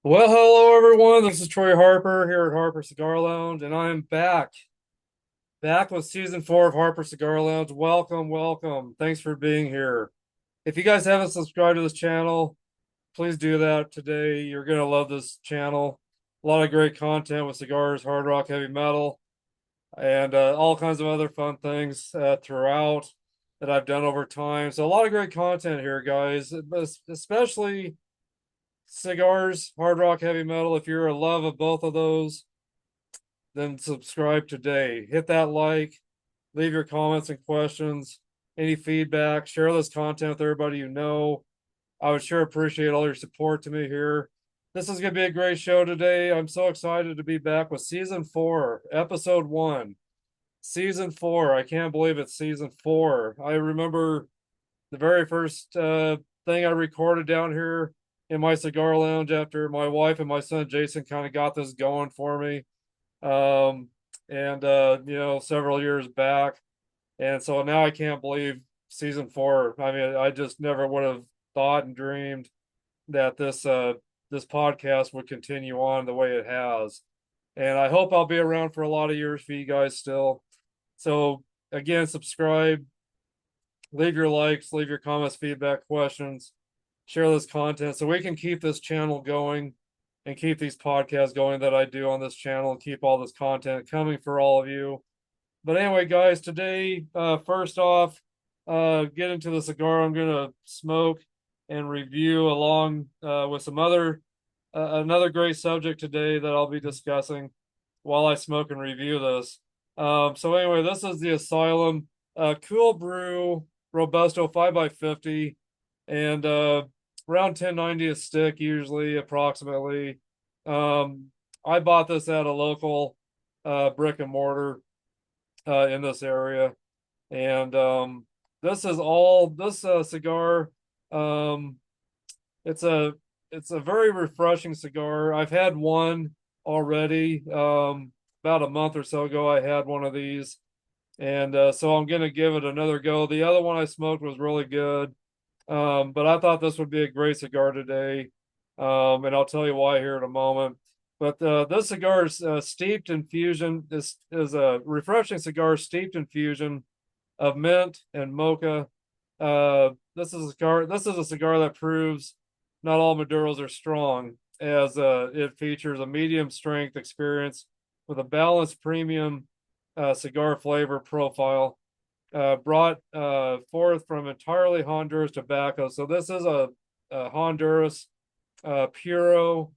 Well, hello everyone. This is Troy Harper here at Harper Cigar Lounge, and I am back with season 4 of Harper Cigar Lounge. Welcome, welcome. Thanks for being here. If you guys haven't subscribed to this channel, please do that today. You're gonna love this channel. A lot of great content with cigars, hard rock, heavy metal, and all kinds of other fun things throughout that I've done over time. So a lot of great content here, guys, especially cigars, hard rock, heavy metal. If you're a love of both of those, then subscribe today. Hit that like, leave your comments and questions, any feedback, share this content with everybody you know. I would sure appreciate all your support to me here. This is going to be a great show today. I'm so excited to be back with season 4, episode 1. Season 4. I can't believe it's season 4. I remember the very first thing I recorded down here in my cigar lounge after my wife and my son Jason kind of got this going for me. Um, and several years back. And so now I can't believe season 4. I mean, I just never would have thought and dreamed that this podcast would continue on the way it has. And I hope I'll be around for a lot of years for you guys still. So again, subscribe, leave your likes, leave your comments, feedback, questions, share this content so we can keep this channel going and keep these podcasts going that I do on this channel and keep all this content coming for all of you. But anyway, guys, today, first off, get into the cigar I'm gonna smoke and review along with some another great subject today that I'll be discussing while I smoke and review this. So anyway, this is the ASYLUM Cool Brew Robusto 5x50 and around 10.90 a stick, usually approximately. Um, I bought this at a local brick and mortar in this area, and this cigar. Um, it's a it's a very refreshing cigar. I've had one already. About a month or so ago, I had one of these, and so I'm gonna give it another go. The other one I smoked was really good, but I thought this would be a great cigar today, and I'll tell you why here in a moment. But this cigar is steeped in fusion. This is a refreshing cigar steeped in fusion of mint and mocha. This is a cigar. This is a cigar that proves not all Maduros are strong, as it features a medium strength experience with a balanced premium cigar flavor profile brought forth from entirely Honduras tobacco. So this is a Honduras Puro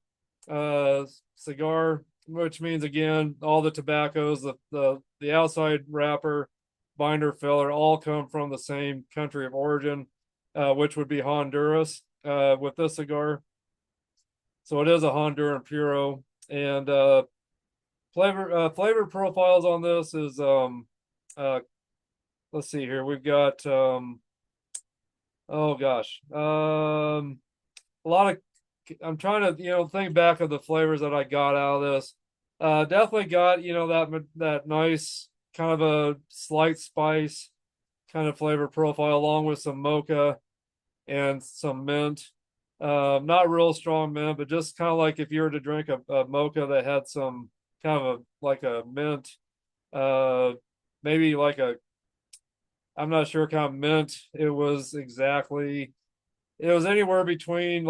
cigar, which means again all the tobaccos, the outside wrapper, binder, filler, all come from the same country of origin, which would be Honduras with this cigar. So it is a Honduran Puro, and flavor profiles on this is uh, let's see here. We've got oh gosh. A lot of I'm trying to, think back of the flavors that I got out of this. Definitely got, that nice kind of a slight spice kind of flavor profile along with some mocha and some mint. Not real strong mint, but just kind of like if you were to drink a mocha that had some kind of like a mint, uh, maybe like I'm not sure kind of mint it was exactly. It was anywhere between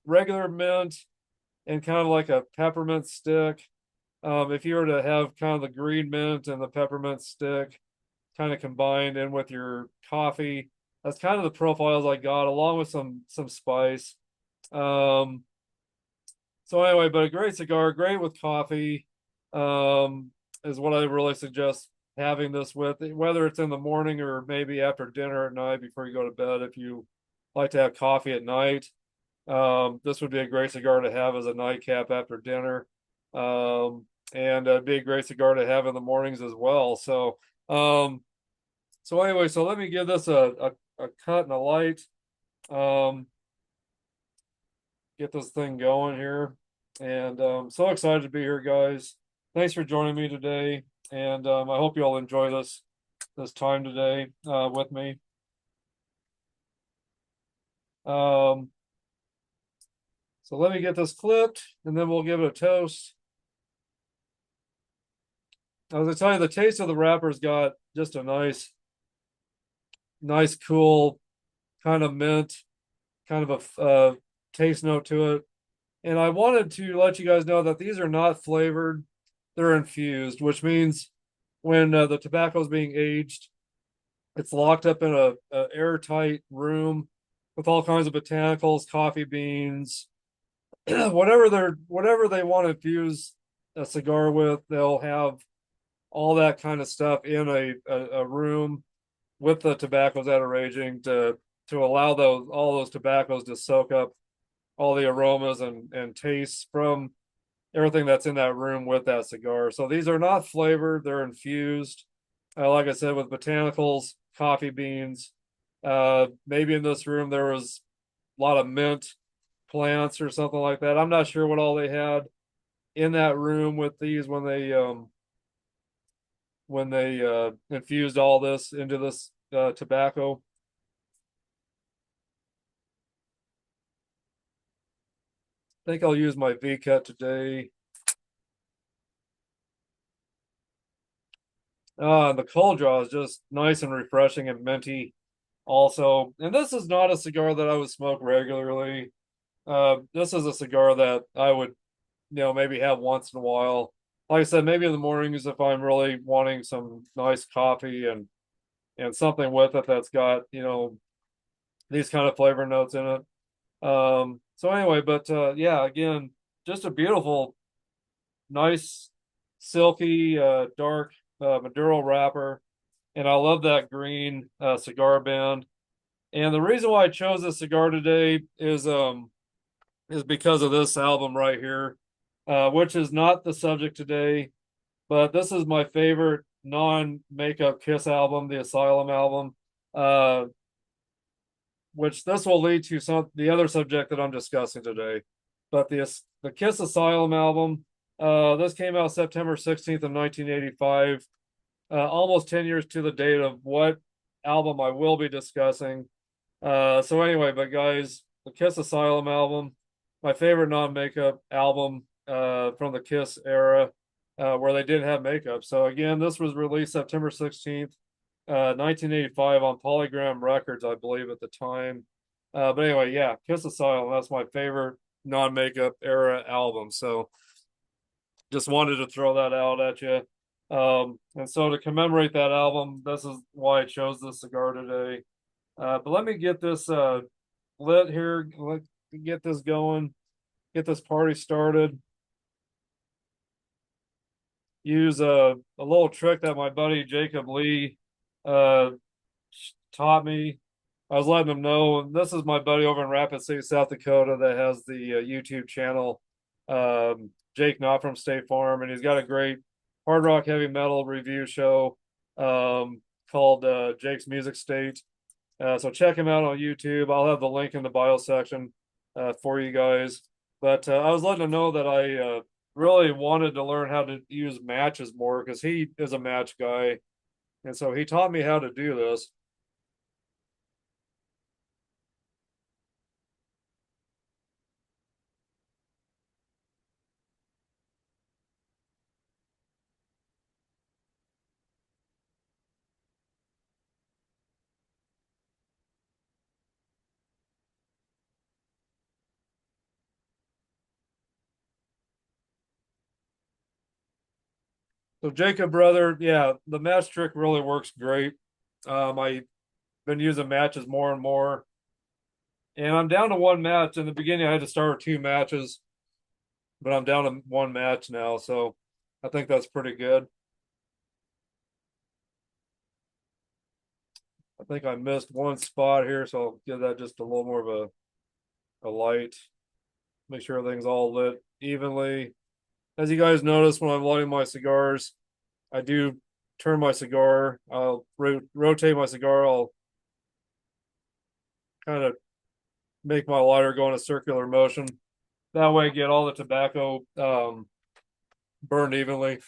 regular mint and kind of like a peppermint stick. If you were to have kind of the green mint and the peppermint stick kind of combined in with your coffee, that's kind of the profiles I got, along with some spice. Um, so anyway, but a great cigar, great with coffee, is what I really suggest having this with, whether it's in the morning or maybe after dinner at night before you go to bed. If you like to have coffee at night, this would be a great cigar to have as a nightcap after dinner. And it'd be a great cigar to have in the mornings as well. Um, so anyway, so let me give this a cut and a light. Um, get this thing going here. And so excited to be here, guys. Thanks for joining me today. And I hope you all enjoy this time today with me. Um, So let me get this clipped and then we'll give it a toast. I was gonna tell you the taste of the wrapper's got just a nice, cool kind of mint, kind of a taste note to it. And I wanted to let you guys know that these are not flavored, they're infused, which means when the tobacco is being aged, it's locked up in a airtight room with all kinds of botanicals, coffee beans, whatever they want to infuse a cigar with, they'll have all that kind of stuff in a room with the tobaccos that are aging to allow all those tobaccos to soak up all the aromas and tastes from everything that's in that room with that cigar. So these are not flavored, they're infused. Like I said, with botanicals, coffee beans. Maybe in this room there was a lot of mint plants or something like that. I'm not sure what all they had in that room with these when they infused all this into this tobacco. I think I'll use my V cut today. The cold draw is just nice and refreshing and minty also. And this is not a cigar that I would smoke regularly. This is a cigar that I would, maybe have once in a while. Like I said, maybe in the mornings if I'm really wanting some nice coffee and something with it that's got, these kind of flavor notes in it. So anyway, but yeah, again, just a beautiful, nice, silky, dark Maduro wrapper. And I love that green cigar band. And the reason why I chose this cigar today is because of this album right here, which is not the subject today, but this is my favorite non-makeup Kiss album, the ASYLUM album, uh, which this will lead to the other subject that I'm discussing today. But the KISS ASYLUM album, this came out September 16th of 1985, almost 10 years to the date of what album I will be discussing. So anyway, but guys, the KISS ASYLUM album, my favorite non-makeup album from the KISS era, where they didn't have makeup. So again, this was released September 16th, 1985 on Polygram Records, I believe at the time. But anyway, yeah, KISS ASYLUM, that's my favorite non-makeup era album. So just wanted to throw that out at you. And so to commemorate that album, this is why I chose this cigar today. But let me get this lit here. Let get this going. Get this party started. Use a little trick that my buddy Jacob Lee uh, taught me. I was letting him know. This is my buddy over in Rapid City, South Dakota, that has the YouTube channel. Jake, not from State Farm, and he's got a great hard rock heavy metal review show called Jake's Music State. So check him out on YouTube. I'll have the link in the bio section for you guys. But I was letting him know that I really wanted to learn how to use matches more because he is a match guy. And so he taught me how to do this. So Jacob, brother, yeah, the match trick really works great. I've been using matches more and more. And I'm down to one match. In the beginning, I had to start with two matches, but I'm down to one match now. So I think that's pretty good. I think I missed one spot here, so I'll give that just a little more of a light. Make sure everything's all lit evenly. As you guys notice when I'm lighting my cigars, I do turn my cigar. I'll rotate my cigar. I'll kind of make my lighter go in a circular motion. That way, I get all the tobacco burned evenly.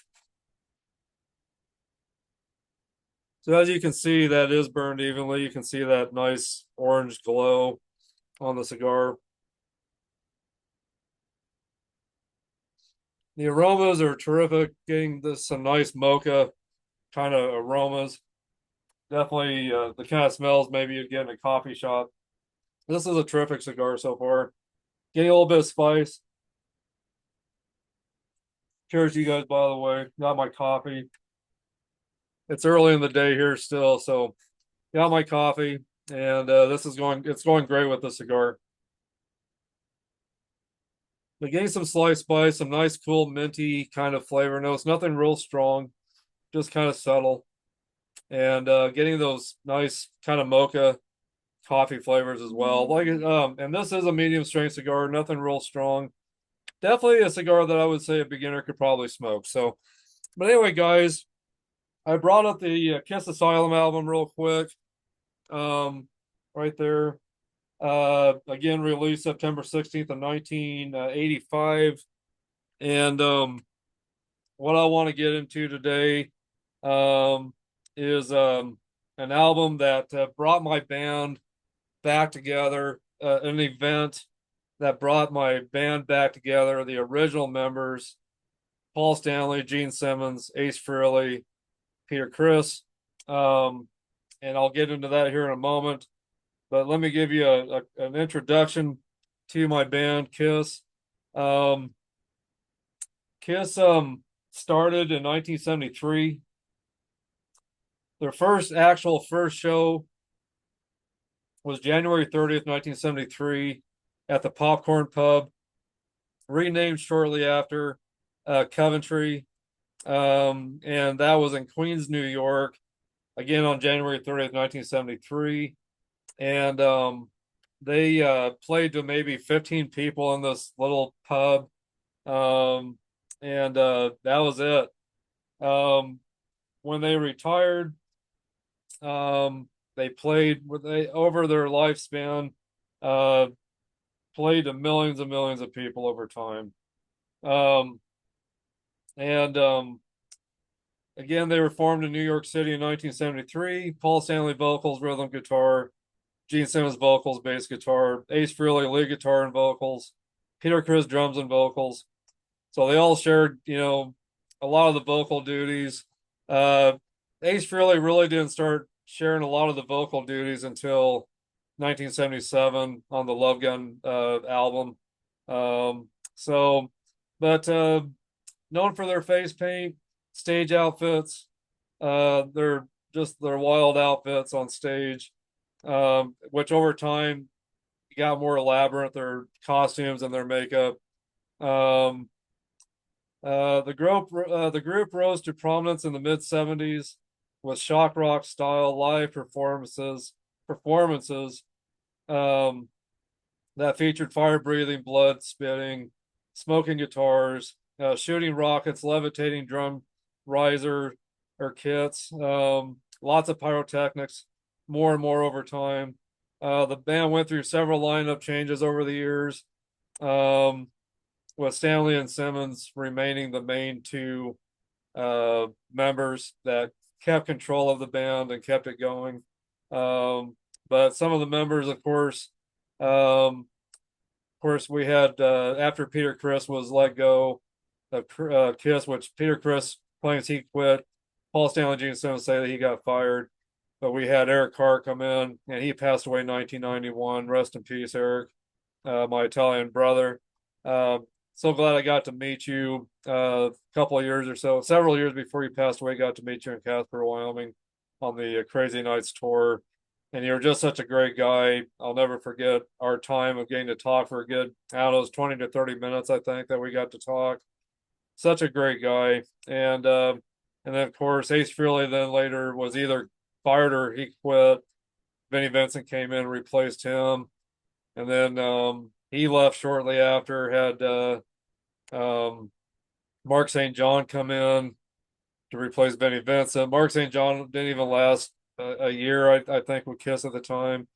So as you can see, that is burned evenly. You can see that nice orange glow on the cigar. The aromas are terrific. Getting this some nice mocha kind of aromas. Definitely the kind of smells maybe you'd get in a coffee shop. This is a terrific cigar so far. Getting a little bit of spice. Cheers to you guys, by the way. Got my coffee. It's early in the day here still, so got my coffee, and this is it's going great with the cigar. But getting some sliced spice, some nice, cool, minty kind of flavor notes. Nothing real strong, just kind of subtle, and getting those nice kind of mocha coffee flavors as well. And this is a medium strength cigar, nothing real strong. Definitely a cigar that I would say a beginner could probably smoke. So, but anyway, guys, I brought up the Kiss ASYLUM album real quick. Right there. Again, released September 16th of 1985. And what I want to get into today is an album that brought my band back together, an event that brought my band back together, the original members, Paul Stanley, Gene Simmons, Ace Frehley, Peter Criss. And I'll get into that here in a moment. But let me give you an introduction to my band, KISS. Um, KISS started in 1973. Their first show was January 30th, 1973 at the Popcorn Pub, renamed shortly after Coventry. And that was in Queens, New York, again on January 30th, 1973. And they played to maybe 15 people in this little pub. And that was it. Um, when they retired, they played with they over their lifespan, uh, played to millions and millions of people over time. Um, and again, they were formed in New York City in 1973. Paul Stanley vocals, rhythm guitar, Gene Simmons vocals, bass guitar, Ace Frehley lead guitar and vocals, Peter Criss drums and vocals. So they all shared, a lot of the vocal duties. Uh, Ace Frehley really didn't start sharing a lot of the vocal duties until 1977 on the Love Gun album. So, but known for their face paint, stage outfits, they're just their wild outfits on stage, which over time got more elaborate, their costumes and their makeup. Um, the group rose to prominence in the mid 70s with shock rock style live performances um, that featured fire breathing, blood spitting, smoking guitars, shooting rockets, levitating drum riser or kits, lots of pyrotechnics, more and more over time. The band went through several lineup changes over the years. Um, with Stanley and Simmons remaining the main two members that kept control of the band and kept it going. But some of the members, of course, we had after Peter Criss was let go of KISS, which Peter Criss claims he quit. Paul Stanley, Gene Simmons say that he got fired. But we had Eric Carr come in, and he passed away in 1991. Rest in peace, Eric, my Italian brother. So glad I got to meet you a couple of years or so, several years before you passed away. Got to meet you in Casper, Wyoming on the Crazy Nights tour. And you're just such a great guy. I'll never forget our time of getting to talk for a good, I don't know, it was 20 to 30 minutes, I think, that we got to talk. Such a great guy. And then of course Ace Frehley then later was either fired or he quit. Vinnie Vincent came in and replaced him. And then he left shortly after, had um, Mark St. John come in to replace Vinnie Vincent. Mark St. John didn't even last a year, I think, with KISS at the time.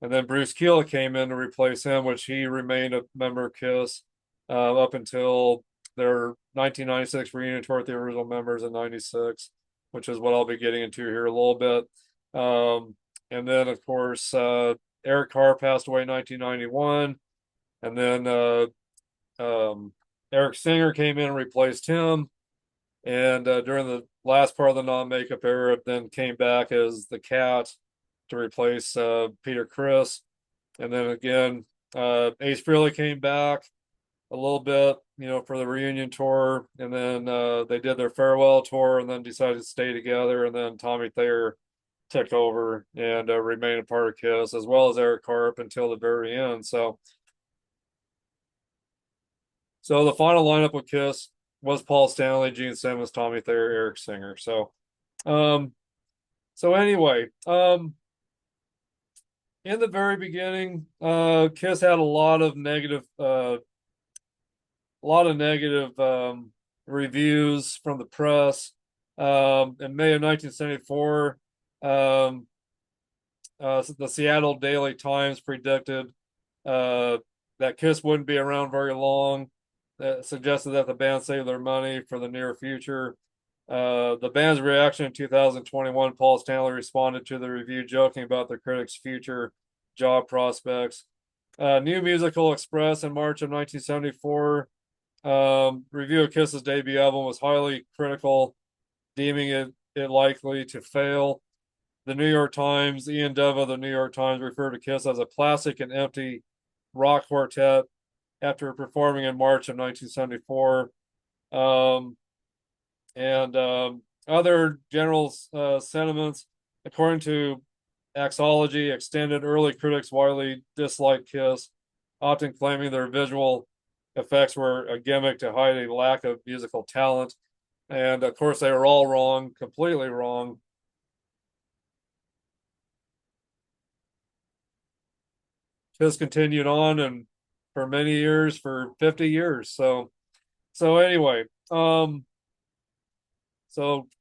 And then Bruce Kulick came in to replace him, which he remained a member of KISS up until their 1996 reunion tour with the original members in 96, which is what I'll be getting into here a little bit. And then, of course, Eric Carr passed away in 1991. And then Eric Singer came in and replaced him. And during the last part of the non-makeup era, then came back as the Cat to replace Peter Criss. And then again, Ace Frehley came back a little bit, for the reunion tour, and then they did their farewell tour, and then decided to stay together. And then Tommy Thayer took over and remained a part of KISS, as well as Eric Carp until the very end. So the final lineup with KISS was Paul Stanley, Gene Simmons, Tommy Thayer, Eric Singer. Um, so anyway, in the very beginning, KISS had a lot of negative reviews from the press. In May of 1974, the Seattle Daily Times predicted that KISS wouldn't be around very long. That suggested that the band saved their money for the near future. The band's reaction in 2021, Paul Stanley responded to the review joking about the critics' future job prospects. New Musical Express in March of 1974 review of KISS's debut album was highly critical, deeming it likely to fail. The New York Times, Ian Deva of the New York Times, referred to KISS as a plastic and empty rock quartet after performing in March of 1974. Other general sentiments, according to Axology, extended early critics widely disliked KISS, often claiming their visual effects were a gimmick to hide a lack of musical talent. And of course, they were all wrong, completely wrong. KISS continued on and for many years, for 50 years. So anyway, so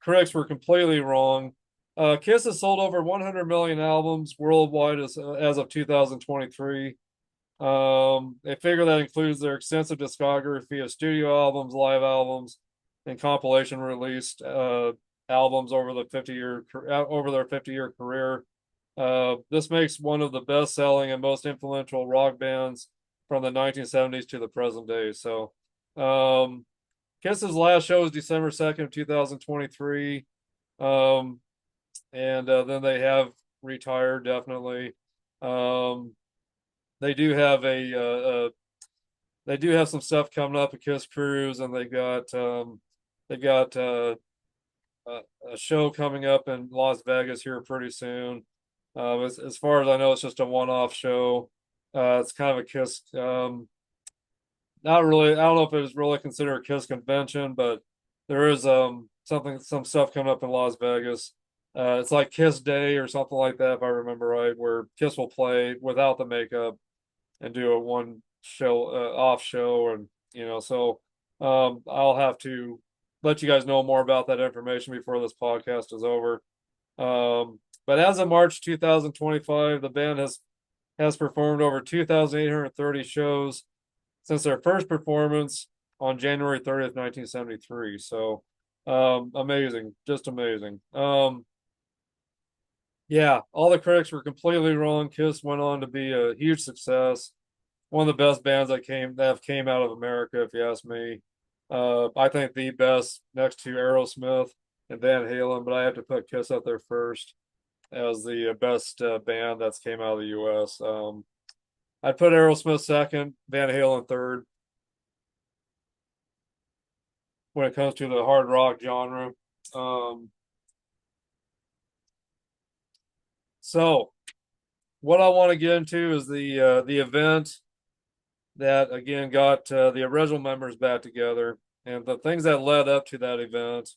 critics were completely wrong. KISS has sold over 100 million albums worldwide as of 2023. They figure that includes their extensive discography of studio albums, live albums, and compilation released albums over their 50-year career. This makes one of the best-selling and most influential rock bands from the 1970s to the present day. So, KISS's last show was December 2nd, 2023. And then they have retired, definitely. They do have some stuff coming up at KISS Cruise, and they got a show coming up in Las Vegas here pretty soon. As far as I know, it's just a one-off show. It's kind of a KISS, not really. I don't know if it was really considered a KISS convention, but there is some stuff coming up in Las Vegas. It's like KISS Day or something like that, if I remember right, where KISS will play without the makeup and do a one show off show, and so I'll have to let you guys know more about that information before this podcast is over. But as of March 2025, the band has performed over 2,830 shows since their first performance on January 30th, 1973. So amazing, just amazing. Yeah, all the critics were completely wrong. KISS went on to be a huge success. One of the best bands that have came out of America, if you ask me. I think the best next to Aerosmith and Van Halen, but I have to put KISS up there first as the best band that's came out of the U.S. I'd put Aerosmith second, Van Halen third when it comes to the hard rock genre. So what I want to get into is the event that again got the original members back together and the things that led up to that event.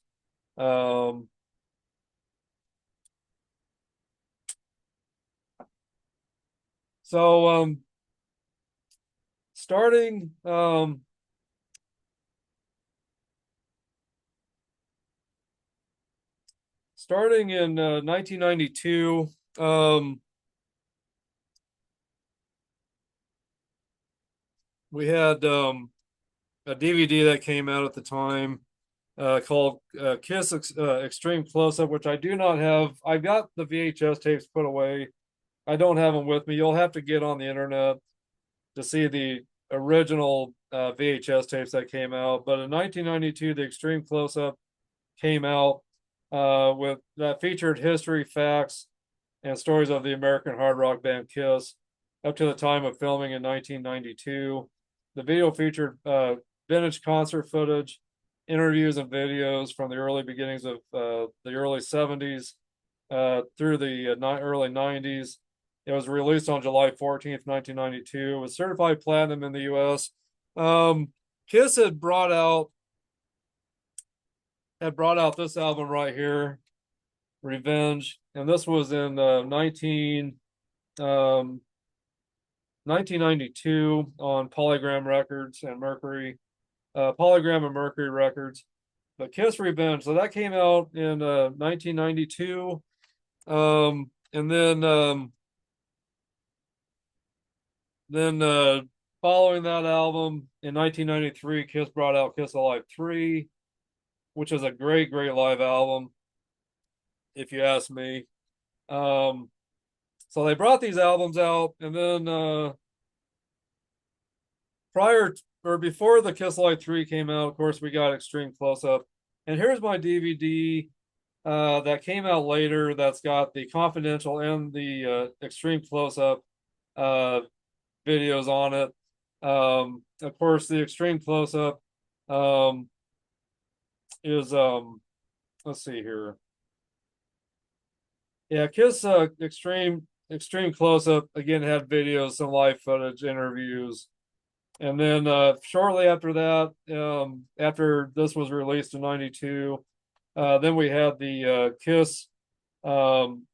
Starting in 1992, we had a DVD that came out at the time called KISS Extreme Close-Up, which I do not have. I've got the VHS tapes put away. I don't have them with me. You'll have to get on the internet to see the original VHS tapes that came out. But in 1992, the Extreme Close-Up came out with that featured history, facts, and stories of the American hard rock band KISS up to the time of filming in 1992. The video featured vintage concert footage, interviews, and videos from the early beginnings of the early 70s through the early 90s. It was released on July 14th, 1992. It was certified platinum in the US. KISS had brought out this album right here, Revenge, and this was in 1992 on Polygram Records and Mercury, Polygram and Mercury Records. But KISS Revenge, so that came out in 1992, and then following that album in 1993, KISS brought out KISS Alive 3, which is a great live album, if you ask me. So they brought these albums out, and then before the KISS Alive 3 came out, of course, we got Extreme Close Up. And here's my DVD that came out later that's got the Confidential and the Extreme Close Up videos on it. Of course, the Extreme Close Up is let's see here. Yeah, KISS Extreme Close Up again had videos, some live footage, interviews. And then shortly after that, after this was released in 92, then we had the KISS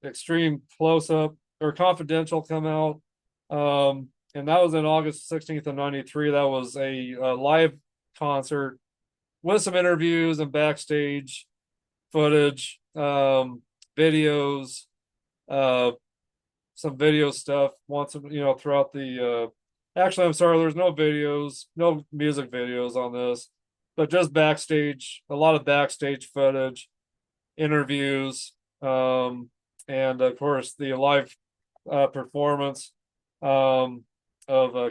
Extreme Close Up or Confidential come out. And that was in August 16th of 93. That was a live concert with some interviews and backstage footage, videos, some video stuff once, throughout the actually, I'm sorry, there's no videos, no music videos on this, but just backstage, a lot of backstage footage, interviews, and of course the live performance of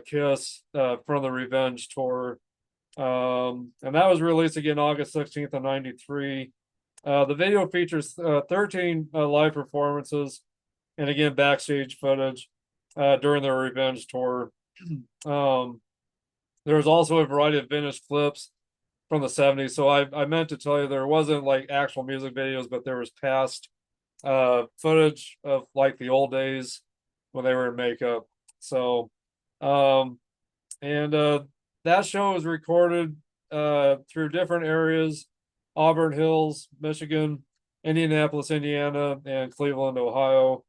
KISS from the Revenge tour. And that was released again August 16th of 93. The video features 13 live performances and again backstage footage during the Revenge tour. There was also a variety of vintage clips from the 70s. So I meant to tell you there wasn't like actual music videos, but there was past footage of like the old days when they were in makeup. So and that show was recorded through different areas: Auburn Hills, Michigan, Indianapolis, Indiana, and Cleveland, Ohio,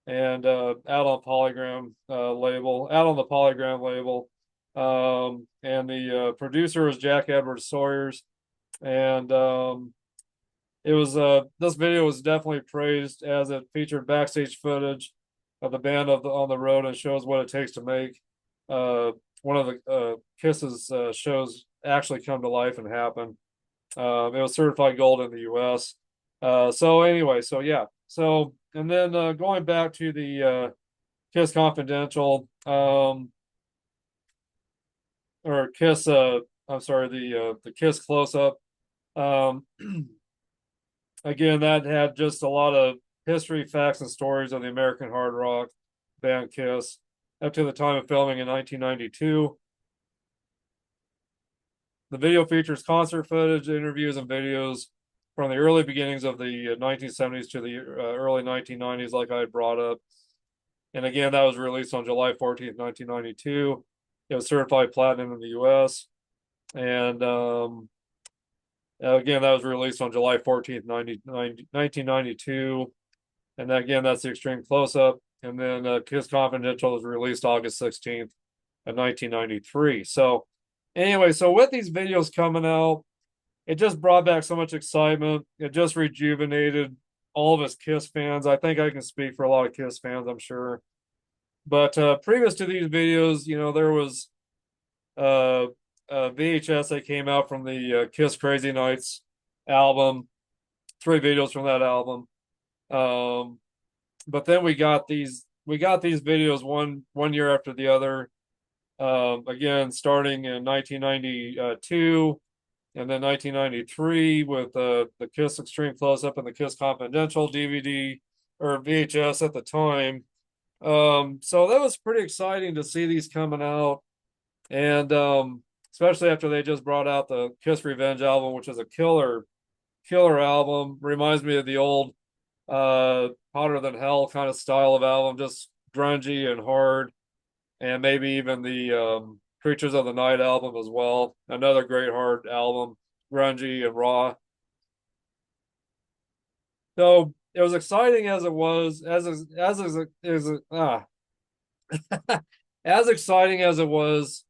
and out on the Polygram label. And the producer was Jack Edward Sawyers, and it was this video was definitely praised as it featured backstage footage of the band on the road and shows what it takes to make one of the KISS's shows actually come to life and happen. It was certified gold in the US. So anyway, so yeah. So and then going back to the KISS Confidential, or KISS I'm sorry, the KISS Close Up. Again, that had just a lot of history, facts, and stories of the American hard rock band KISS up to the time of filming in 1992. The video features concert footage, interviews, and videos from the early beginnings of the 1970s to the early 1990s, like I had brought up. And again, that was released on July 14th, 1992. It was certified platinum in the US. And again, that was released on July 14th, 1992. And again, that's the Extreme Close Up. And then KISS Confidential was released August 16th of 1993. So anyway, so with these videos coming out, it just brought back so much excitement. It just rejuvenated all of us KISS fans. I think I can speak for a lot of KISS fans, I'm sure. But previous to these videos, there was VHS that came out from the KISS Crazy Nights album, 3 videos from that album. But then we got these videos one year after the other. Again, starting in 1992 and then 1993 with the KISS Extreme Close Up and the KISS Confidential DVD or VHS at the time. So that was pretty exciting to see these coming out, and especially after they just brought out the KISS Revenge album, which is a killer album. Reminds me of the old Hotter Than Hell kind of style of album, just grungy and hard, and maybe even the Creatures of the Night album as well. Another great hard album, grungy and raw. So it was exciting as it was, as exciting as it was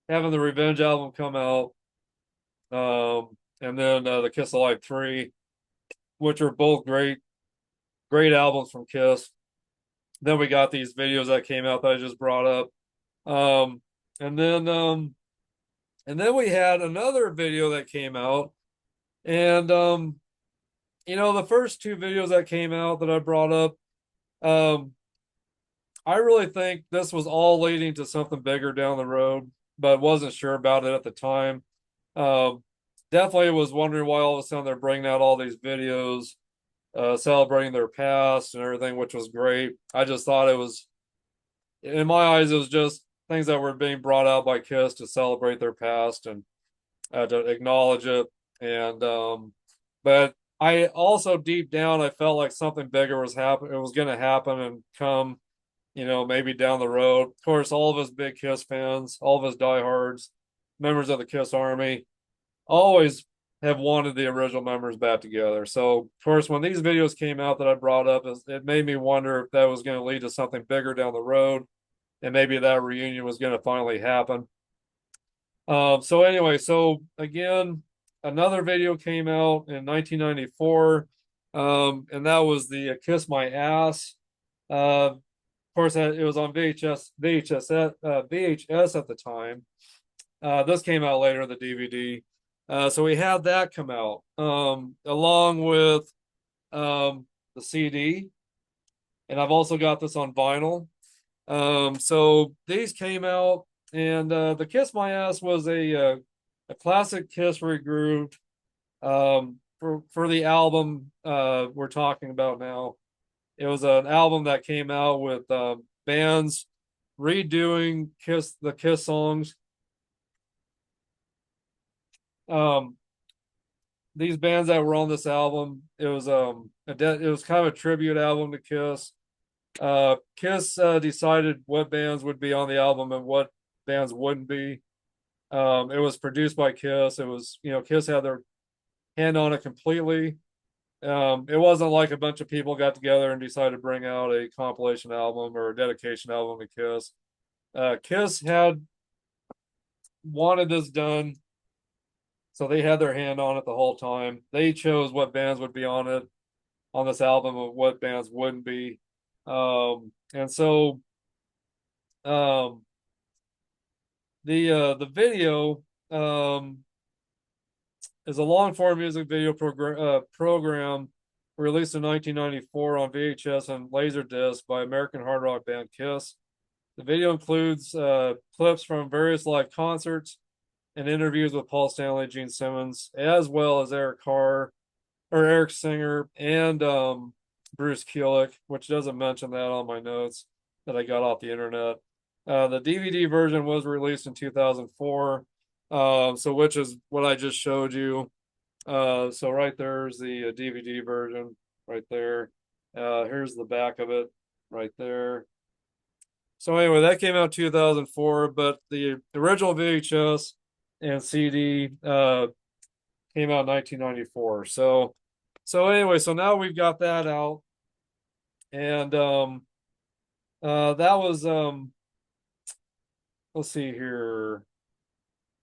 having the Revenge album come out, and then the Kiss Alive 3, which are both great albums from Kiss. Then we got these videos that came out that I just brought up. Um, and then we had another video that came out, and the first two videos that came out that I brought up, um, I really think this was all leading to something bigger down the road, but wasn't sure about it at the time. Um, Definitely was wondering why all of a sudden they're bringing out all these videos, celebrating their past and everything, which was great. I just thought it was, in my eyes, it was just things that were being brought out by KISS to celebrate their past and to acknowledge it. And but I also deep down I felt like something bigger was happen. It was going to happen and come, maybe down the road. Of course, all of us big KISS fans, all of us diehards, members of the KISS Army, always have wanted the original members back together. So, of course, when these videos came out that I brought up, it made me wonder if that was going to lead to something bigger down the road, and maybe that reunion was going to finally happen. So anyway, so again, another video came out in 1994, and that was the "Kiss My Ass." Of course, it was on VHS at the time. This came out later, the DVD. So we had that come out, along with the CD, and I've also got this on vinyl. So these came out, and the "Kiss My Ass" was a classic KISS regrouped for the album we're talking about now. It was an album that came out with bands redoing the KISS songs. These bands that were on this album, it was it was kind of a tribute album to KISS. KISS decided what bands would be on the album and what bands wouldn't be. It was produced by KISS. It was, KISS had their hand on it completely. It wasn't like a bunch of people got together and decided to bring out a compilation album or a dedication album to KISS. KISS had wanted this done, so they had their hand on it the whole time. They chose what bands would be on it, on this album, and what bands wouldn't be. And so the video is a long form music video program released in 1994 on VHS and Laserdisc by American hard rock band KISS. The video includes clips from various live concerts and interviews with Paul Stanley, Gene Simmons, as well as Eric Singer, and Bruce Kulick, which doesn't mention that on my notes that I got off the internet. The DVD version was released in 2004, so which is what I just showed you. So right there's the DVD version right there. Here's the back of it right there. So anyway, that came out 2004, but the original VHS and CD came out in 1994. So anyway, so now we've got that out, and that was let's see here.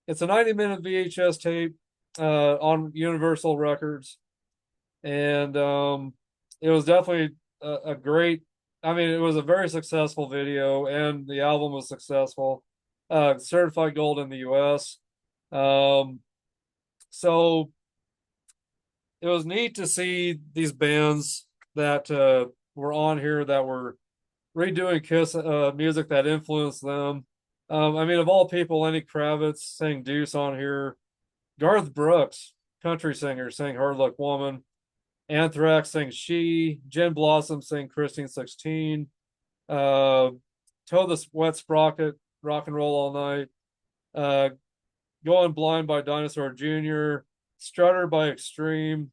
It's a 90-minute VHS tape on Universal Records, and it was definitely a great. I mean, it was a very successful video, and the album was successful. Certified gold in the U.S. So it was neat to see these bands that were on here that were redoing KISS music that influenced them. I mean, of all people, Lenny Kravitz sang Deuce on here. Garth Brooks, country singer, sang Hard Luck Woman. Anthrax sang She. Jen Blossom sang Christine 16. Uh, Toe the Wet Sprocket, Rock and Roll All Night. Uh, Going Blind by Dinosaur Jr., Strutter by Extreme,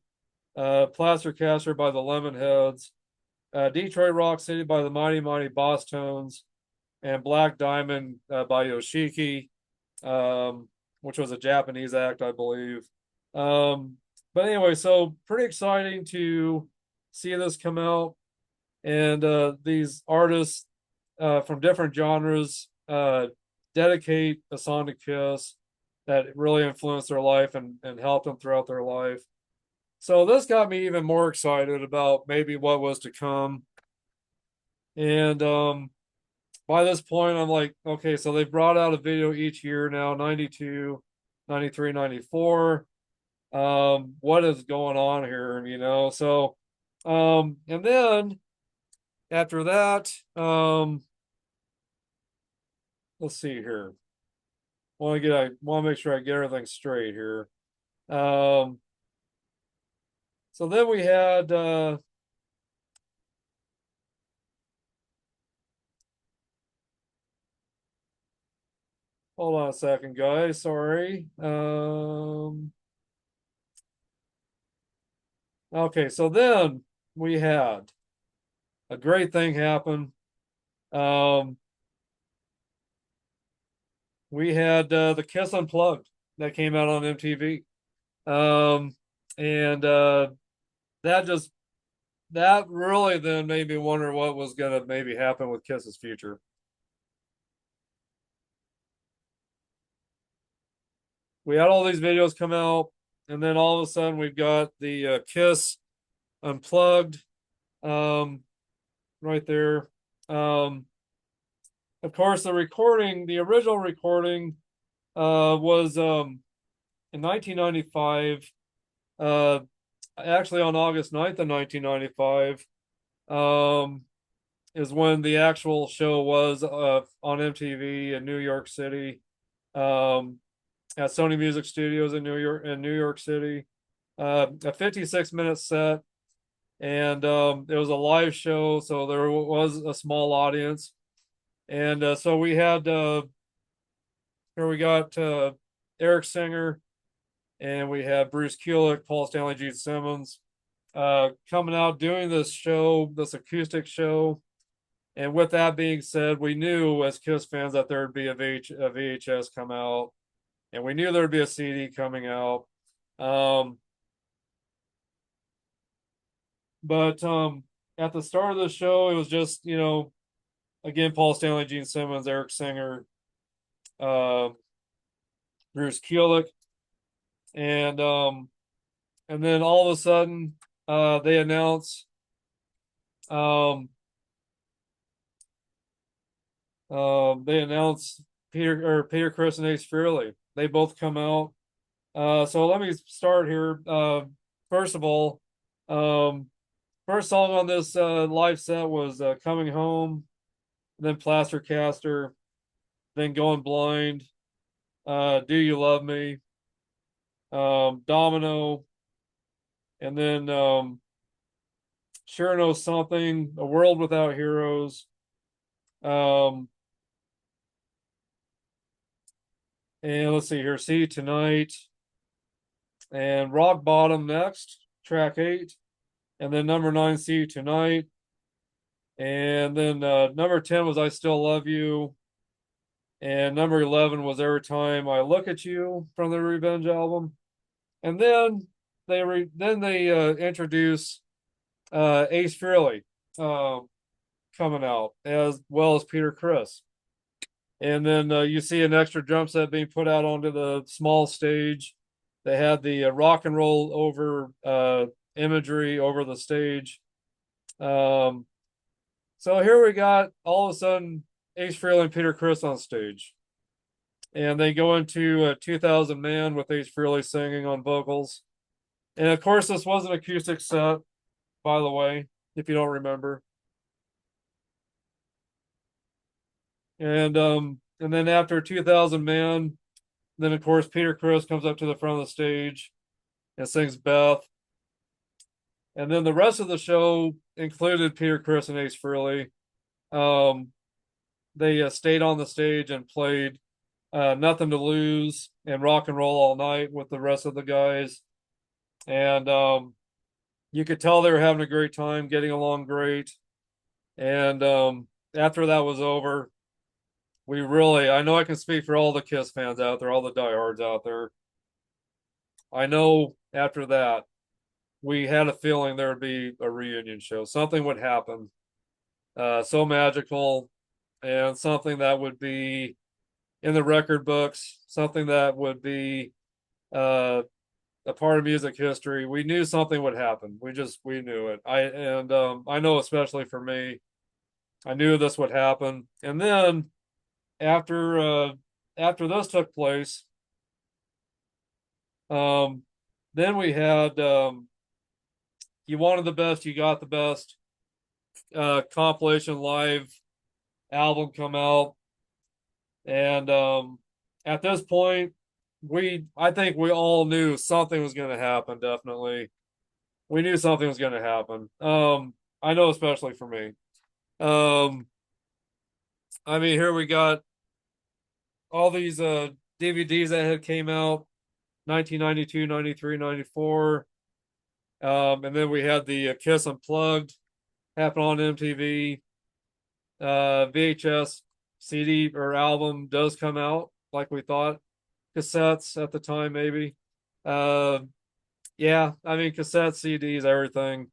Plaster Caster by the Lemonheads, Detroit Rock City by the Mighty Mighty Boss Tones, and Black Diamond by Yoshiki, um, which was a Japanese act, I believe. Um, but anyway, so pretty exciting to see this come out, and these artists from different genres dedicate a song to Kiss that really influenced their life and helped them throughout their life. So this got me even more excited about maybe what was to come. And by this point, I'm like, okay, so they brought out a video each year now, 92, 93, 94. What is going on here, you know? So, and then after that, let's see here. I want to make sure I get everything straight here. Um, so then we had hold on a second, guys. Sorry. Okay, so then we had a great thing happen. Um, we had the Kiss Unplugged that came out on MTV. And that just that really then made me wonder what was gonna maybe happen with Kiss's future. We had all these videos come out, and then all of a sudden we've got the Kiss Unplugged um, right there. Um, of course, the original recording, was in 1995. Uh, Actually, on August 9th of 1995, um, is when the actual show was on MTV in New York City, um, at Sony Music Studios in New York City. A 56-minute set, and it was a live show, so there was a small audience. And so we had here we got Eric Singer, and we have Bruce Kulick, Paul Stanley, Gene Simmons coming out doing this show, this acoustic show. And with that being said, we knew as Kiss fans that there would be a VHS come out, and we knew there would be a CD coming out. Um, but at the start of the show, it was just, again, Paul Stanley, Gene Simmons, Eric Singer, uh, Bruce Kulick, and then all of a sudden, they announce um, they announce Peter Criss and Ace Frehley. They both come out. So let me start here. First of all, um, first song on this live set was "Coming Home," then "Plaster Caster," then "Going Blind," "Do You Love Me," "Domino," and then "Sure Knows Something," "A World Without Heroes." Um, and let's see here, "See You Tonight," and "Rock Bottom" next, track 8, and then number 9, "See You Tonight," and then number 10 was "I Still Love You," and number 11 was "Every Time I Look at You" from the Revenge album. And then they introduce Ace Frehley uh, coming out as well as Peter Criss. And then you see an extra drum set being put out onto the small stage. They had the rock and roll over imagery over the stage. Um, so here we got all of a sudden Ace Frehley and Peter Criss on stage. And they go into 2000 Man with Ace Frehley singing on vocals. And of course, this was an acoustic set, by the way, if you don't remember. And and then after 2,000 Man, then of course Peter Criss comes up to the front of the stage and sings Beth. And then the rest of the show included Peter Criss and Ace Frehley. Um, they stayed on the stage and played Nothing to Lose and Rock and Roll All Night with the rest of the guys. And you could tell they were having a great time, getting along great. And after that was over, I know I can speak for all the KISS fans out there, all the diehards out there. I know after that, we had a feeling there would be a reunion show. Something would happen, so magical, and something that would be in the record books, something that would be uh, a part of music history. We knew something would happen. We knew it. I know especially for me, I knew this would happen. And then after after this took place, um, then we had You Wanted the Best, You Got the Best compilation live album come out. And at this point, I think we all knew something was going to happen. Definitely, we knew something was going to happen. I know, especially for me. I mean, here we got all these DVDs that had came out 1992, 93, 94. And then we had the KISS Unplugged happen on MTV. VHS CD or album does come out like we thought. Cassettes at the time, maybe. Uh, yeah, I mean, cassettes, CDs, everything.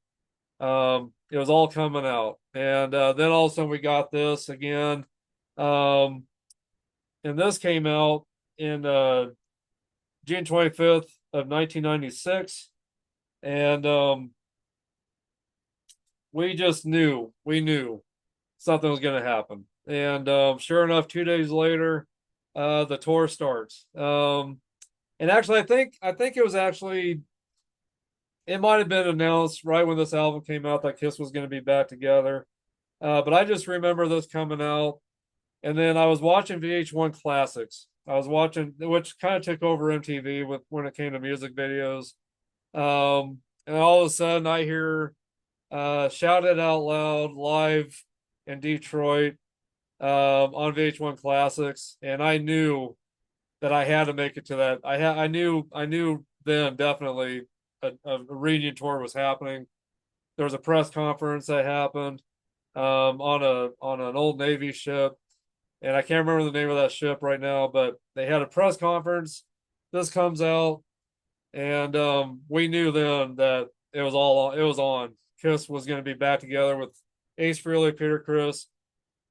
It was all coming out. And then all of a sudden we got this again. Um, and this came out in June 25th of 1996. And we knew something was going to happen. And sure enough, 2 days later, the tour starts. And actually, I think it might have been announced right when this album came out that KISS was going to be back together. But I just remember this coming out, and then I was watching VH1 Classics. I was watching, which kind of took over MTV with when it came to music videos. And all of a sudden, I hear "Shout It Out Loud" live in Detroit on VH1 Classics, and I knew that I had to make it to that. I knew then definitely a reunion tour was happening. There was a press conference that happened on an old Navy ship, and I can't remember the name of that ship right now, but they had a press conference. This comes out, and we knew then that it was on. KISS was going to be back together with Ace Frehley, Peter Criss,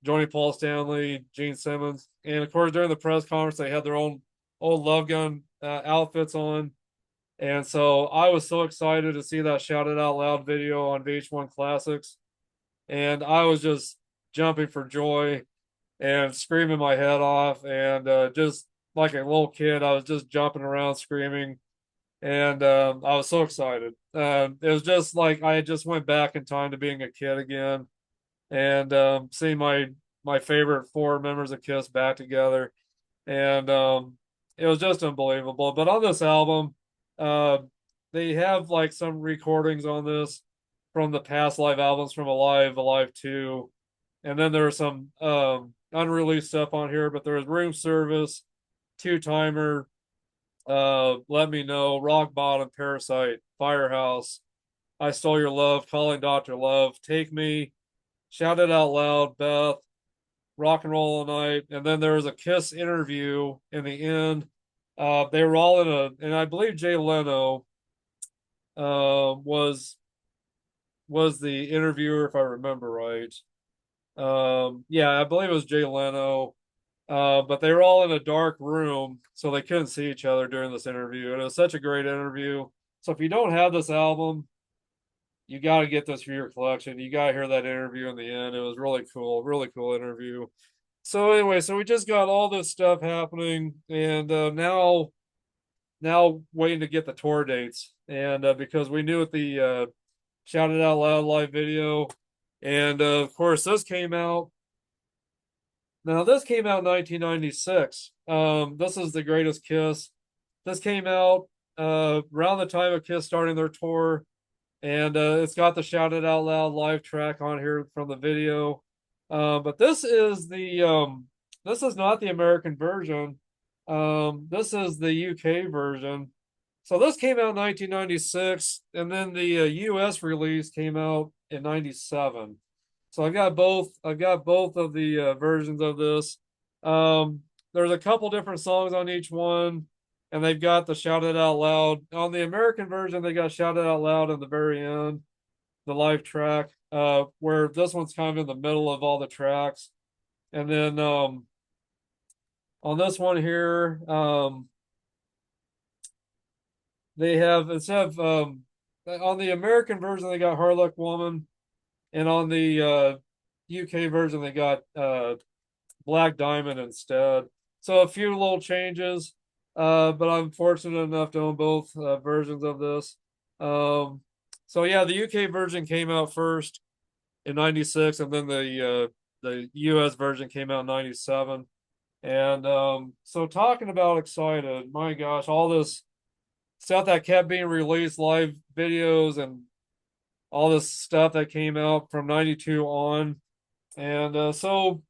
Johnny Paul Stanley, Gene Simmons, and of course during the press conference they had their own old Love Gun outfits on, and so I was so excited to see that "Shout It Out Loud" video on VH1 Classics, and I was just jumping for joy and screaming my head off, and just like a little kid, I was just jumping around screaming, and I was so excited. It was just like I just went back in time to being a kid again, and seeing my favorite four members of KISS back together, and it was just unbelievable. But on this album, uh, they have like some recordings on this from the past live albums from Alive 2, and then there's some unreleased stuff on here. But there's Room Service, Two Timer, Let Me Know, Rock Bottom, Parasite, Firehouse, I Stole Your Love, Calling Dr. Love, Take Me, Shout It Out Loud, Beth, Rock and Roll All Night, and then there was a KISS interview in the end. They were all and I believe Jay Leno was the interviewer if I remember right. Yeah, I believe it was Jay Leno. But they were all in a dark room, so they couldn't see each other during this interview. And it was such a great interview. So if you don't have this album, you got to get this for your collection. You got to hear that interview in the end. It was really cool interview. So anyway, so we just got all this stuff happening, and now waiting to get the tour dates, and because we knew at the Shout It Out Loud live video, and of course this came out Now this came out in 1996. This is the greatest Kiss. This came out around the time of Kiss starting their tour, and it's got the Shout It Out Loud live track on here from the video. But this is not the American version. This is the UK version. So this came out in 1996, and then the US release came out in 97. So I've got both. I've got both of the versions of this. There's a couple different songs on each one, and they've got the Shout It Out Loud. On the American version, they got Shout It Out Loud at the very end, the live track, where this one's kind of in the middle of all the tracks. And then on this one here, they have instead of on the American version they got Hard Luck Woman, and on the UK version they got Black Diamond instead. So a few little changes, but I'm fortunate enough to own both versions of this. So yeah, the UK version came out first in '96, and then the US version came out in '97. And so talking about excited, my gosh, all this stuff that kept being released, live videos and all this stuff that came out from '92 on. And so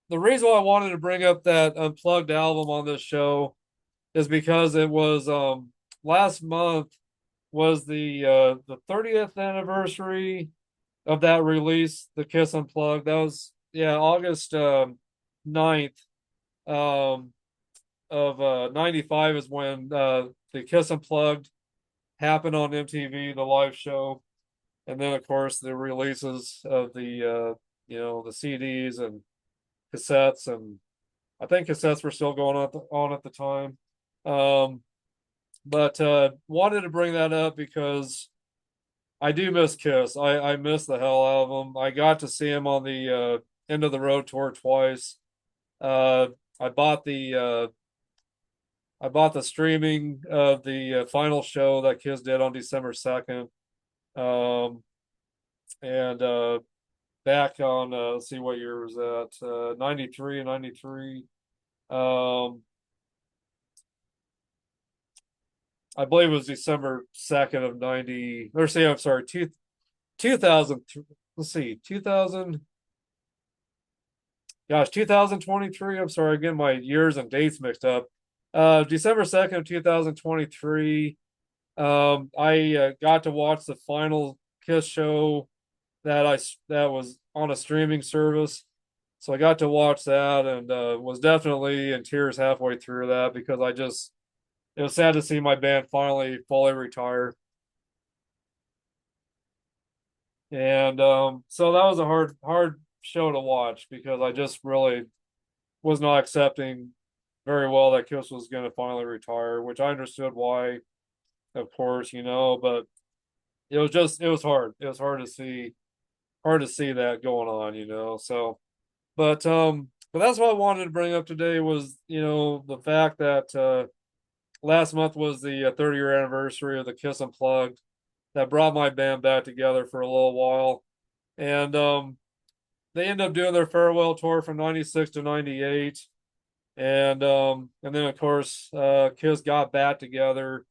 the reason why I wanted to bring up that Unplugged album on this show is because it was last month was the 30th anniversary of that release, the Kiss Unplugged. That was August 9th of 95 is when the Kiss Unplugged happened on MTV, the live show. And then of course the releases of the the CDs and cassettes, and I think cassettes were still going on at the time. But wanted to bring that up because I do miss Kiss. I miss the Hell album. I got to see him on the End of the Road tour twice. Uh, I bought the streaming of the final show that Kiss did on December 2nd. And back on let's see what year was that, 93. I believe it was December 2nd of 90, or say I'm sorry, 2000, let's see, 2000, gosh, 2023. I'm sorry, again, my years and dates mixed up. December 2nd of 2023. I got to watch the final Kiss show that was on a streaming service. So I got to watch that, and was definitely in tears halfway through that because it was sad to see my band finally fully retire. And so that was a hard show to watch because I just really was not accepting very well that Kiss was going to finally retire, which I understood why, of course, but it was hard. It was hard to see that going on. So, but that's what I wanted to bring up today was, the fact that last month was the 30-year anniversary of the Kiss Unplugged that brought my band back together for a little while. And they ended up doing their farewell tour from '96 to '98. And then of course Kiss got back together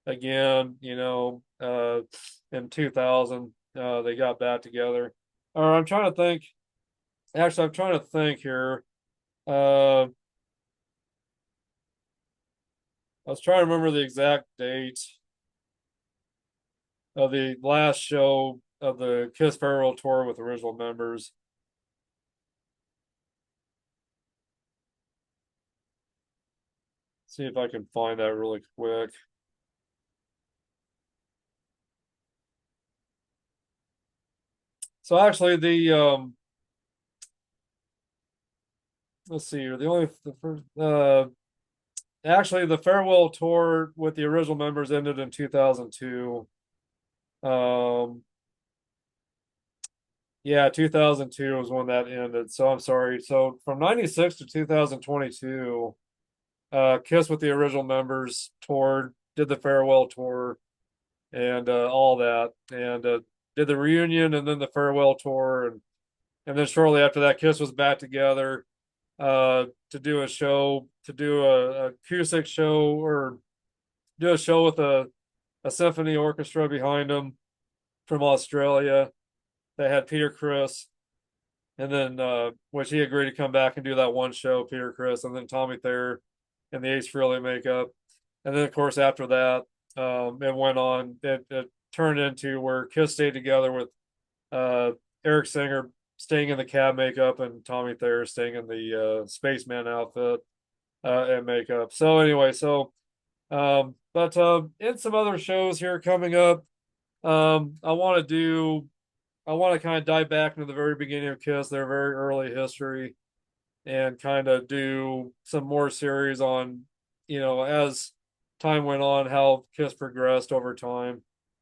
again, in 2000. They got back together. Or I'm trying to think. Actually, I'm trying to think here. I was trying to remember the exact date of the last show of the Kiss farewell tour with original members. See if I can find that really quick. So actually, let's see here. The first actually the farewell tour with the original members ended in 2002. Um, yeah, 2002 was when that ended. So I'm sorry. So from '96 to 2022, Kiss with the original members toured, did the farewell tour, and all that, and did the reunion and then the farewell tour, And then shortly after that, KISS was back together to do a show, to do a acoustic show, or do a show with a symphony orchestra behind them from Australia. They had Peter Criss, and then which he agreed to come back and do that one show, Peter Criss, and then Tommy Thayer and the Ace Frehley makeup. And then of course after that, it went on. It turned into where KISS stayed together with Eric Singer staying in the cab makeup and Tommy Thayer staying in the spaceman outfit and makeup. So anyway, but in some other shows here coming up, I want to kind of dive back into the very beginning of KISS, their very early history, and kind of do some more series on, as time went on, how KISS progressed over time.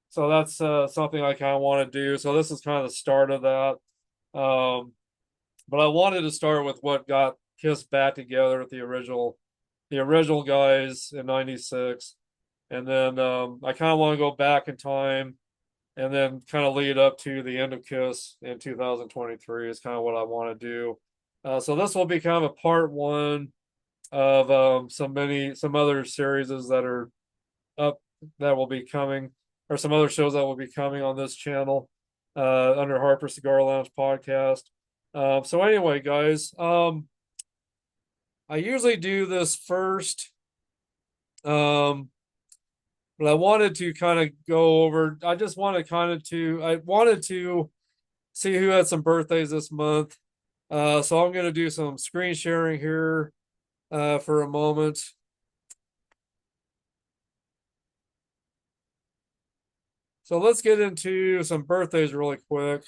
So that's something I kind of want to do. So this is kind of the start of that. But I wanted to start with what got KISS back together with the original guys in '96, and then I kind of want to go back in time, and then kind of lead up to the end of KISS in 2023 is kind of what I want to do. So this will be kind of a part one of some other series that are up that will be coming, or some other shows that will be coming on this channel under Harper Cigar Lounge podcast. So anyway, guys, I usually do this first, but I wanted to kind of go over. I just wanted I wanted to see who had some birthdays this month. So I'm going to do some screen sharing here for a moment. So let's get into some birthdays really quick.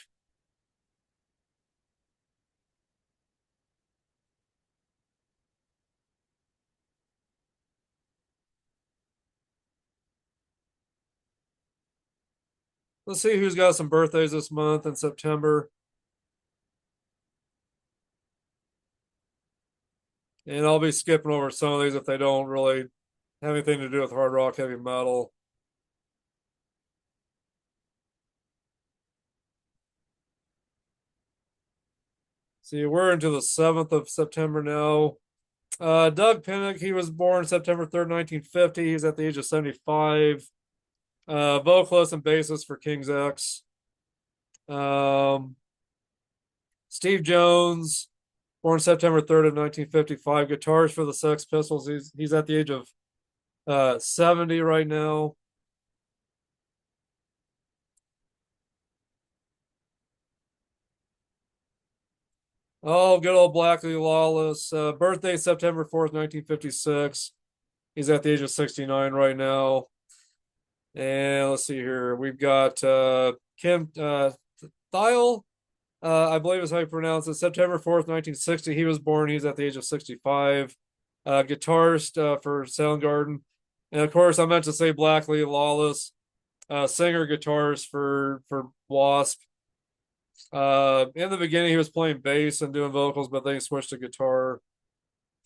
Let's see who's got some birthdays this month in September. And I'll be skipping over some of these if they don't really have anything to do with hard rock, heavy metal. See, we're into the 7th of September now. Doug Pinnick, he was born September 3rd, 1950. He's at the age of 75. Vocalist and bassist for King's X. Steve Jones, born September 3rd of 1955. Guitarist for the Sex Pistols. He's at the age of 70 right now. Oh, good old Blackley Lawless. Birthday September 4th, 1956. He's at the age of 69 right now. And let's see here. We've got Kim Thiel, I believe is how you pronounce it. September 4th, 1960. He was born. He's at the age of 65. Guitarist for Soundgarden. And of course, I meant to say Blackley Lawless, singer guitarist for Wasp. In the beginning, he was playing bass and doing vocals, but then he switched to guitar.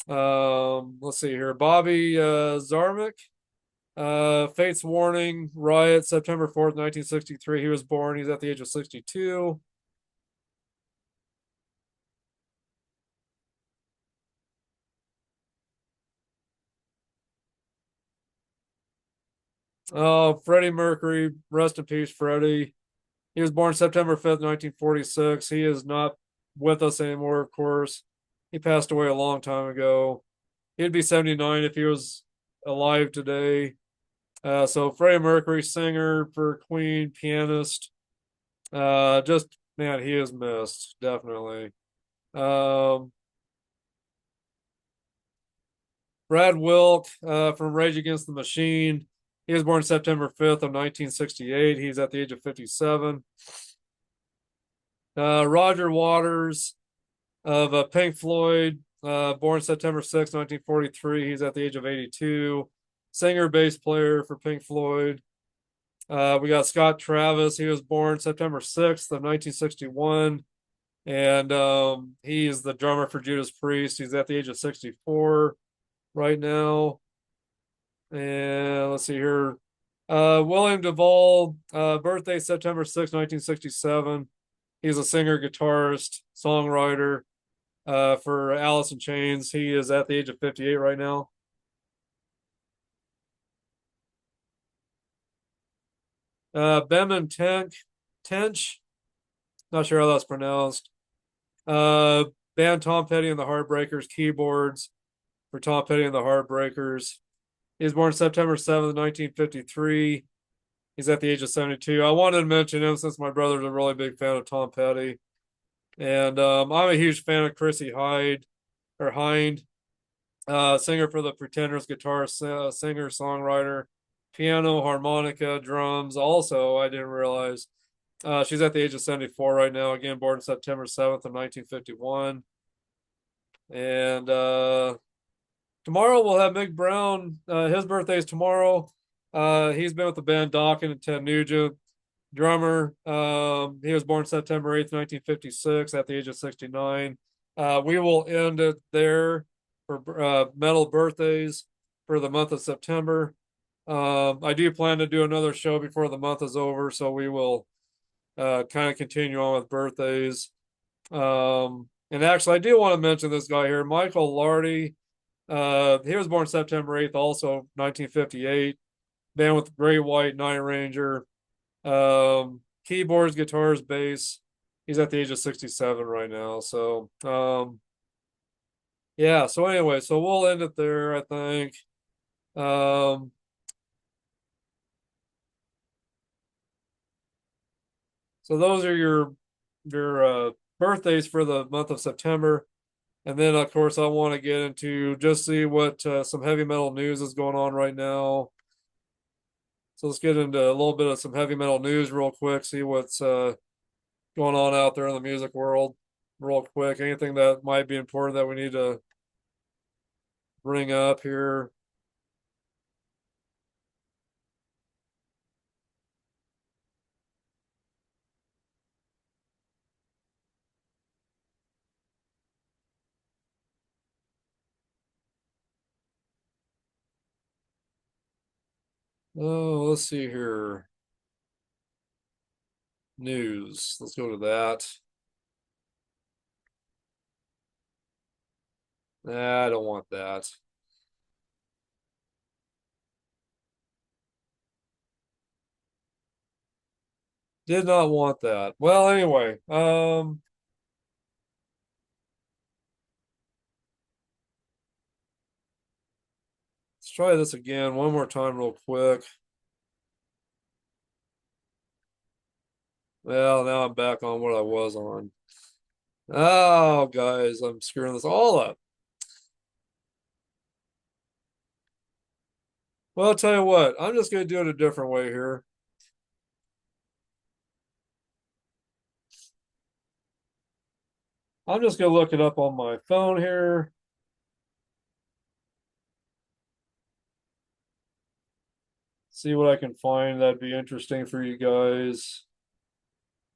Let's see here. Bobby Zarmick, Fate's Warning, Riot, September 4th, 1963. He was born. He's at the age of 62. Freddie Mercury, rest in peace, Freddie. He was born September 5th, 1946. He is not with us anymore, of course. He passed away a long time ago. He'd be 79 if he was alive today. So Freddie Mercury, singer for Queen, pianist. Just man, he is missed, definitely. Um, Brad Wilk from Rage Against the Machine. He was born September 5th of 1968. He's at the age of 57. Roger Waters of Pink Floyd, born September 6th, 1943. He's at the age of 82. Singer, bass player for Pink Floyd. We got Scott Travis. He was born September 6th of 1961. And he's the drummer for Judas Priest. He's at the age of 64 right now. And let's see here. William Duvall, birthday September 6th, 1967. He's a singer, guitarist, songwriter for Alice in Chains. He is at the age of 58 right now. Bemin Tench, not sure how that's pronounced. Uh, Band Tom Petty and the Heartbreakers, keyboards for Tom Petty and the Heartbreakers. He was born September 7th, 1953. He's at the age of 72. I wanted to mention him since my brother's a really big fan of Tom Petty. And I'm a huge fan of Chrissy Hind, singer for the Pretenders, guitar singer, songwriter, piano, harmonica, drums. Also, I didn't realize she's at the age of 74 right now. Again, born September 7th of 1951. And tomorrow we'll have Mick Brown. His birthday is tomorrow. He's been with the band Dokken and Ted Nugent, drummer. He was born September 8th, 1956, at the age of 69. We will end it there for metal birthdays for the month of September. I do plan to do another show before the month is over, so we will kind of continue on with birthdays. And actually, I do want to mention this guy here, Michael Lardy. He was born September 8th, also 1958. Band with Great White, Night Ranger. Keyboards, guitars, bass. He's at the age of 67 right now. So, yeah. So anyway, so we'll end it there, I think. So those are your birthdays for the month of September. And then, of course, I want to get into just see what some heavy metal news is going on right now. So let's get into a little bit of some heavy metal news real quick, see what's going on out there in the music world real quick. Anything that might be important that we need to bring up here. Oh, let's see here. News. Let's go to that. Nah, I don't want that. Did not want that. Well, anyway, let's try this again one more time real quick. Well, now I'm back on what I was on. Oh, guys, I'm screwing this all up. Well, I'll tell you what, I'm just going to do it a different way here. I'm just going to look it up on my phone here. See what I can find that'd be interesting for you guys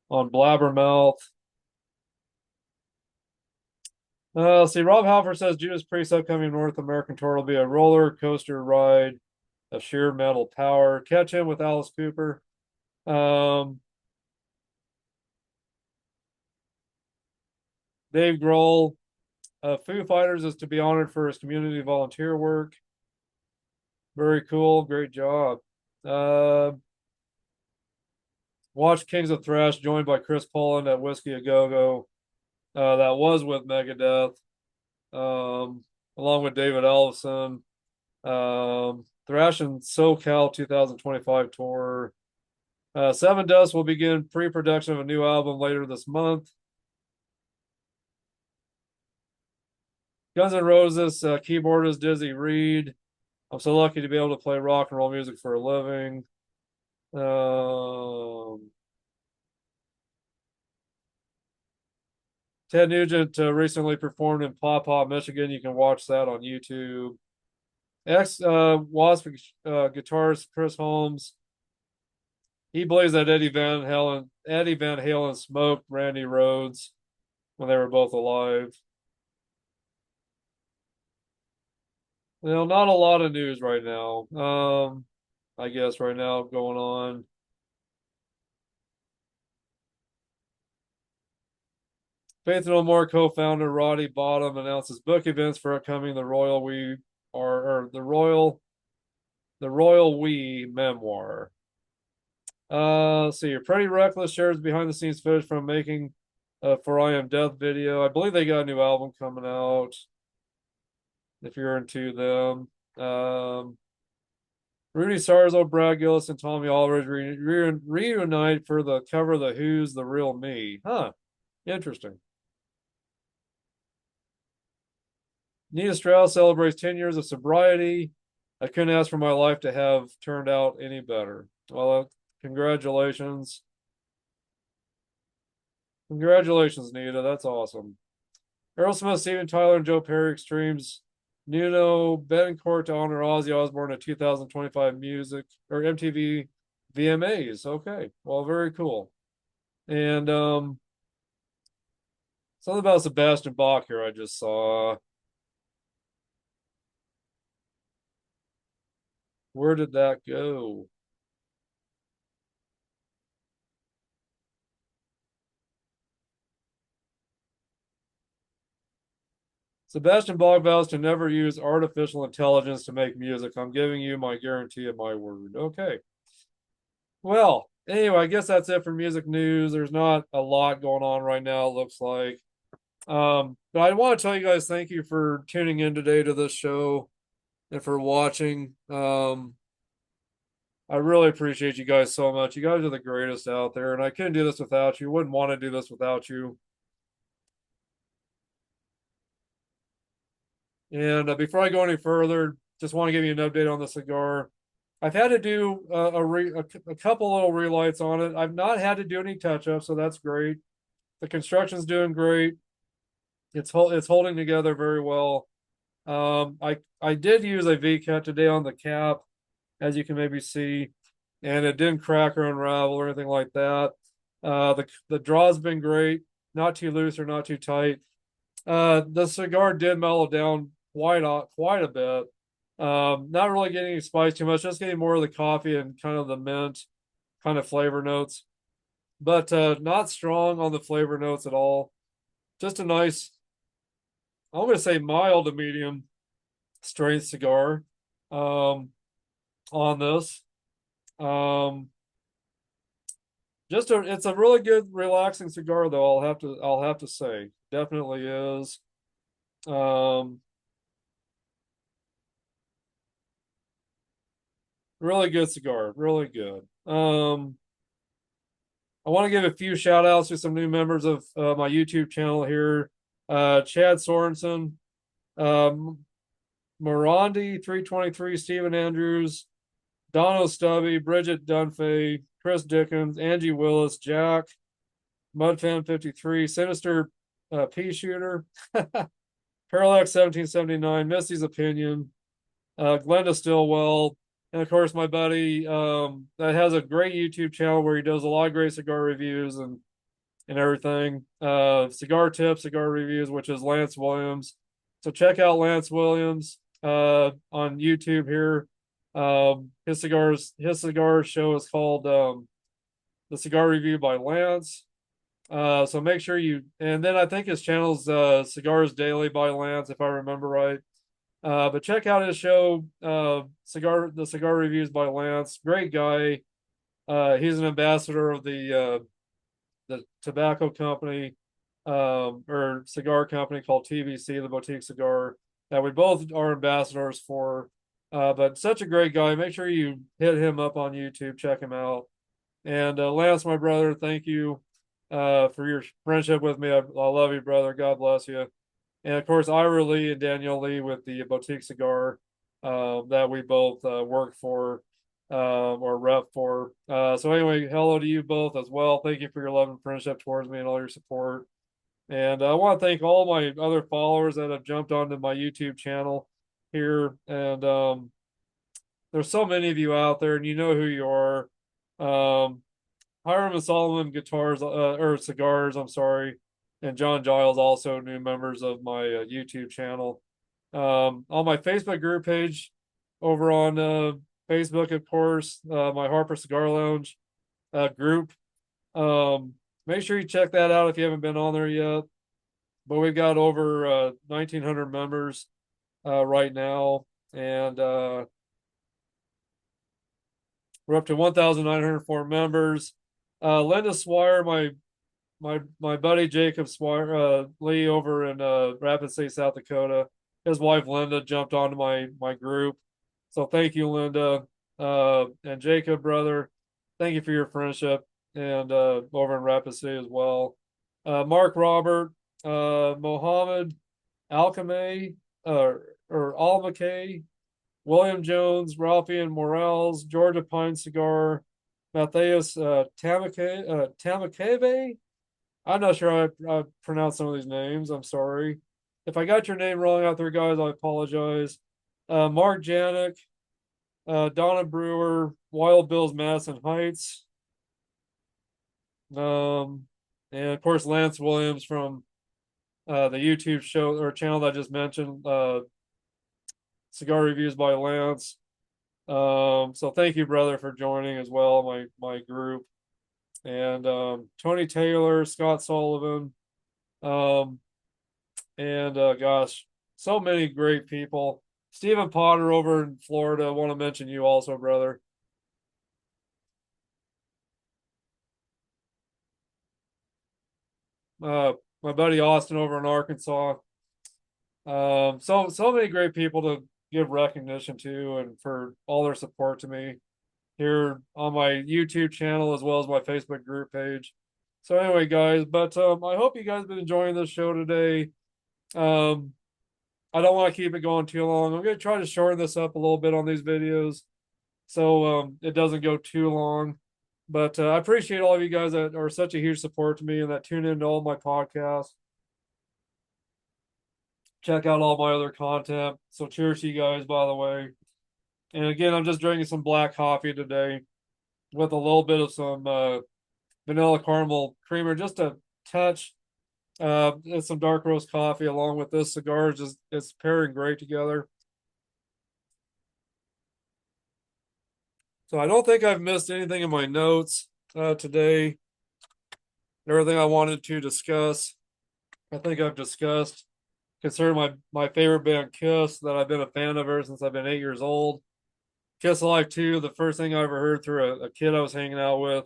on Blabbermouth. See, Rob Halford says Judas Priest's upcoming North American tour will be a roller coaster ride of sheer metal power. Catch him with Alice Cooper. Um, Dave Grohl, Foo Fighters is to be honored for his community volunteer work. Very cool. Great job. Uh, Watch Kings of Thrash joined by Chris Poland at Whiskey A Go Go. That was with Megadeth, along with David Ellefson. Thrash and SoCal 2025 tour. Seven Dust will begin pre-production of a new album later this month. Guns N' Roses keyboardist Dizzy Reed. I'm so lucky to be able to play rock and roll music for a living. Ted Nugent recently performed in Pophouse, Michigan. You can watch that on YouTube. Wasp guitarist Chris Holmes. He believes that Eddie Van Halen smoked Randy Rhoads when they were both alive. Not a lot of news right now. I guess right now going on. Faith No More co-founder Roddy Bottom announces book events for upcoming The Royal We or the Royal We memoir. Let's see here. Pretty Reckless shares behind the scenes footage from making For I Am Death video. I believe they got a new album coming out. If you're into them. Rudy Sarzo, Brad Gillis, and Tommy Aldridge reunite for the cover of the Who's The Real Me. Huh. Interesting. Nita Strauss celebrates 10 years of sobriety. I couldn't ask for my life to have turned out any better. Well, congratulations. Congratulations, Nita. That's awesome. Aerosmith, Steven Tyler, and Joe Perry Extremes. Nuno Betancourt to honor Ozzy Osbourne at 2025 music or MTV VMAs. Okay. Well, very cool. And something about Sebastian Bach here I just saw. Where did that go? Sebastian Bach vows to never use artificial intelligence to make music. I'm giving you my guarantee and my word. Okay. Well, anyway, I guess that's it for music news. There's not a lot going on right now, it looks like. But I want to tell you guys thank you for tuning in today to this show and for watching. I really appreciate you guys so much. You guys are the greatest out there, and I couldn't do this without you. Wouldn't want to do this without you. And before I go any further, just want to give you an update on the cigar. I've had to do a couple little relights on it. I've not had to do any touch ups, so that's great. The construction's doing great. It's holding together very well. I did use a V cut today on the cap, as you can maybe see, and it didn't crack or unravel or anything like that. The draw's been great, not too loose or not too tight. The cigar did mellow down quite a bit. Not really getting any spice too much, just getting more of the coffee and kind of the mint kind of flavor notes, but not strong on the flavor notes at all. Just a nice, I'm going to say mild to medium strength cigar on this. Um, it's a really good relaxing cigar though. I'll have to say, definitely is. Um, Really good cigar, really good. I want to give a few shout outs to some new members of my YouTube channel here. Chad Sorensen, um, Morandi 323, Stephen Andrews, Dono Stubby, Bridget Dunphy, Chris Dickens, Angie Willis, Jack, Mudfan 53, Sinister Pea Shooter, Parallax 1779, Misty's Opinion, Glenda Stillwell, and of course my buddy that has a great YouTube channel where he does a lot of great cigar reviews and everything. Cigar tips, cigar reviews, which is Lance Williams. So check out Lance Williams on YouTube here. His cigar show is called The Cigar Review by Lance. So make sure and then I think his channel's Cigars Daily by Lance, if I remember right. But check out his show, The Cigar Reviews by Lance. Great guy. He's an ambassador of the tobacco company or cigar company called TVC, the Boutique Cigar, that we both are ambassadors for. But such a great guy. Make sure you hit him up on YouTube, check him out. And Lance, my brother, thank you for your friendship with me. I love you, brother. God bless you. And of course, Ira Lee and Danielle Lee with the Boutique Cigar that we both work for or rep for. So anyway, hello to you both as well. Thank you for your love and friendship towards me and all your support. And I want to thank all my other followers that have jumped onto my YouTube channel here. And there's so many of you out there, and you know who you are. Hiram and Solomon guitars or cigars, I'm sorry, and John Giles, also new members of my YouTube channel. On my Facebook group page over on Facebook, of course, my Harper Cigar Lounge group. Make sure you check that out if you haven't been on there yet. but we've got over 1,900 members right now, and we're up to 1,904 members. Linda Swire, my buddy Jacob Swire Lee over in Rapid City, South Dakota, his wife Linda jumped onto my group. So thank you, Linda, and Jacob, brother. Thank you for your friendship, and over in Rapid City as well. Mark Robert, Mohammed Alchemy, or Al McKay, William Jones, Ralphie Morales, Georgia Pine Cigar, Matthias Tamakeve. I'm not sure I pronounced some of these names. I'm sorry. If I got your name wrong out there, guys, I apologize. Mark Janik, Donna Brewer, Wild Bills Madison Heights, and of course Lance Williams from the YouTube show or channel that I just mentioned, Cigar Reviews by Lance. So thank you, brother, for joining as well, my group. And Tony Taylor, Scott Sullivan, and gosh, so many great people. Stephen Potter over in Florida. I want to mention you also, brother. My buddy Austin over in Arkansas. So many great people to give recognition to and for all their support to me here on my YouTube channel as well as my Facebook group page. So anyway, guys, but I hope you guys have been enjoying this show today. I don't want to keep it going too long. I'm going to try to shorten this up a little bit on these videos so it doesn't go too long. But I appreciate all of you guys that are such a huge support to me and that tune into all my podcasts. Check out all my other content. So cheers to you guys, by the way. And again, I'm just drinking some black coffee today with a little bit of some vanilla caramel creamer, just a touch. And some dark roast coffee along with this cigar. It's pairing great together. So I don't think I've missed anything in my notes today. Everything I wanted to discuss, I think I've discussed. Concerning my favorite band, KISS, that I've been a fan of ever since I've been 8 years old. KISS Alive 2, the first thing I ever heard through a kid I was hanging out with.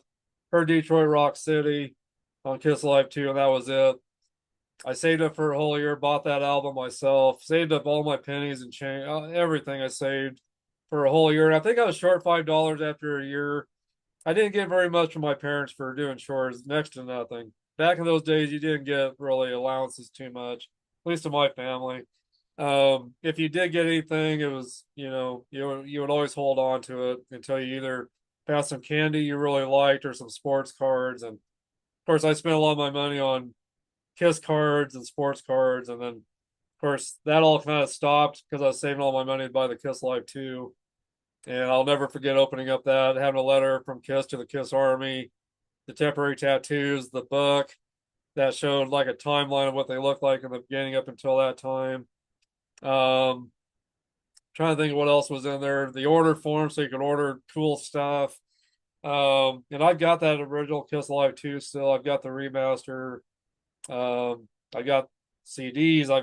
Heard Detroit Rock City on KISS Alive 2, and that was it. I saved up for a whole year, bought that album myself, saved up all my pennies and change, everything I saved for a whole year. And I think I was short $5 after a year. I didn't get very much from my parents for doing chores, next to nothing. Back in those days, you didn't get really allowances too much, at least in my family. If you did get anything, it was, you would always hold on to it until you either found some candy you really liked or some sports cards. And of course, I spent a lot of my money on KISS cards and sports cards, and then of course that all kind of stopped because I was saving all my money to buy the KISS Live 2. And I'll never forget opening up that, having a letter from KISS to the KISS Army, the temporary tattoos, the book that showed like a timeline of what they looked like in the beginning up until that time. Trying to think of what else was in there. The order form so you could order cool stuff. And I've got that original KISS Live 2 still. I've got the remaster. I got CDs. I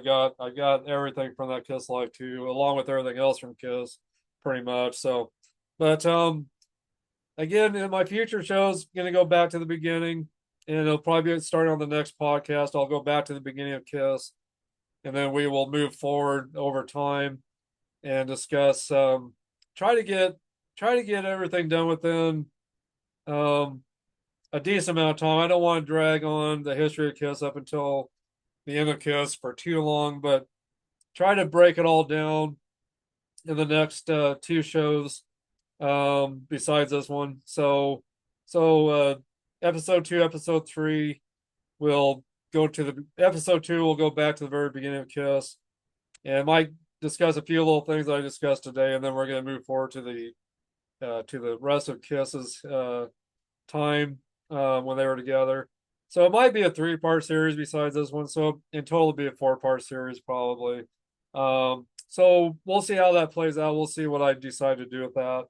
got everything from that KISS Live 2, along with everything else from KISS, pretty much. So, but again, in my future shows, gonna go back to the beginning, and it'll probably be starting on the next podcast. I'll go back to the beginning of KISS, and then we will move forward over time and discuss. Try to get everything done within a decent amount of time. I don't want to drag on the history of KISS up until the end of KISS for too long, but try to break it all down in the next two shows besides this one. So episode 2, episode 3 will go to the episode 2 will go back to the very beginning of KISS and might discuss a few little things that I discussed today, and then we're going to move forward to the rest of KISS's time when they were together. So it might be a 3-part series besides this one. So in total, it'll be a 4-part series probably. So we'll see how that plays out. We'll see what I decide to do with that.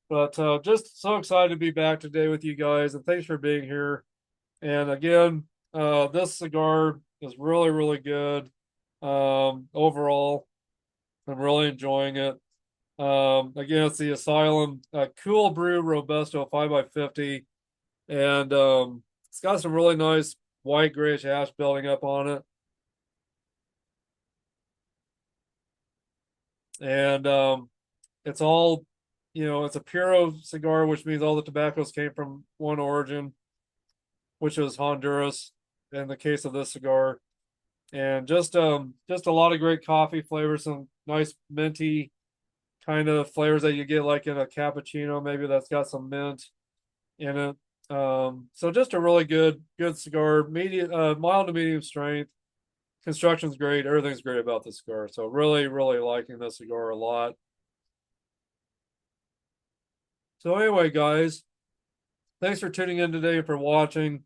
But just so excited to be back today with you guys, and thanks for being here. And again, this cigar is really, really good. Overall, I'm really enjoying it. Again, it's the ASYLUM Cool Brew Robusto 5x50, and it's got some really nice white grayish ash building up on it. And it's all, it's a Puro cigar, which means all the tobaccos came from one origin, which is Honduras in the case of this cigar. And just a lot of great coffee flavors, some nice minty kind of flavors that you get like in a cappuccino, maybe that's got some mint in it. So just a really good cigar, medium, mild to medium strength. Construction's great, everything's great about this cigar. So really, really liking this cigar a lot. So anyway, guys, thanks for tuning in today and for watching.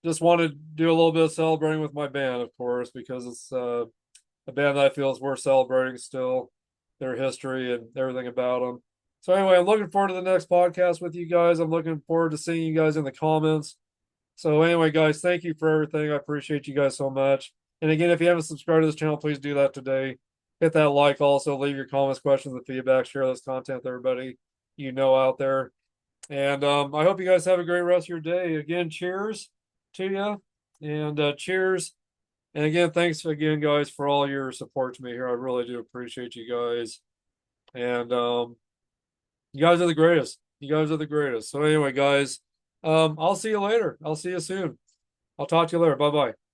Just wanted to do a little bit of celebrating with my band, of course, because it's a band that I feel is worth celebrating still, their history and everything about them. So anyway, I'm looking forward to the next podcast with you guys. I'm looking forward to seeing you guys in the comments. So anyway, guys, thank you for everything. I appreciate you guys so much. And again, if you haven't subscribed to this channel, please do that today. Hit that like also, leave your comments, questions, and feedback. Share this content with everybody you know out there. And I hope you guys have a great rest of your day. Again, cheers to you. And cheers. And again, thanks again, guys, for all your support to me here. I really do appreciate you guys. And you guys are the greatest. You guys are the greatest. So anyway, guys, I'll see you later. I'll see you soon. I'll talk to you later. Bye bye.